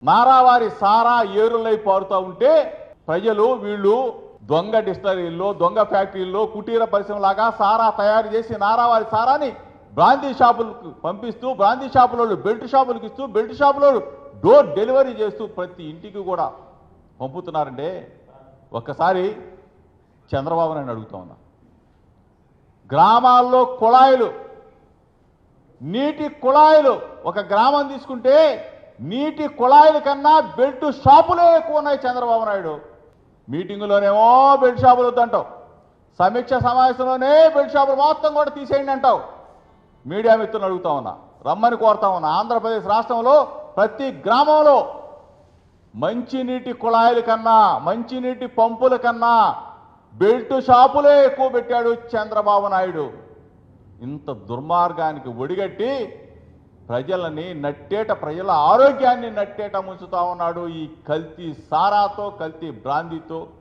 నారావారి సారా ఏరులై పారుతూ ఉంటే ప్రజలు వీళ్ళు దొంగ డిస్టరీల్లో దొంగ ఫ్యాక్టరీల్లో కుటీర పరిశ్రమలాగా సారా తయారు చేసి నారావారి సారాని బ్రాందీ షాపులకు పంపిస్తూ బ్రాందీ షాపులలో బెల్ట్ షాపులకు ఇస్తూ బెల్ట్ షాపులో డోర్ డెలివరీ చేస్తూ ప్రతి ఇంటికి కూడా పంపుతున్నారంటే ఒక్కసారి చంద్రబాబు నాయుడు అడుగుతా ఉన్నా. గ్రామాల్లో కుళాయిలు, నీటి కుళాయిలు, ఒక గ్రామం తీసుకుంటే నీటి కుళాయిల కన్నా బెల్ట్ షాపులే ఎక్కువ ఉన్నాయి. చంద్రబాబు నాయుడు మీటింగులోనేమో బెల్ట్ షాపులు వద్దంటావు, సమీక్ష సమావేశంలోనే బెల్ట్ షాపులు మొత్తం కూడా తీసేయండి అంటావు. మీడియా మిత్రులను అడుగుతా ఉన్నా, రమ్మని కోరుతా ఉన్నా. ఆంధ్రప్రదేశ్ రాష్ట్రంలో ప్రతి గ్రామంలో మంచినీటి కుళాయిల కన్నా మంచినీటి పంపుల కన్నా బెల్ట్ షాపులే ఎక్కువ పెట్టాడు చంద్రబాబు నాయుడు. ఇంత దుర్మార్గానికి ఒడిగట్టి ప్రజలని నట్టేట, ప్రజల ఆరోగ్యాన్ని నట్టేట ముంచుతా ఉన్నాడు ఈ కల్తీ సారాతో, కల్తీ బ్రాందీతో.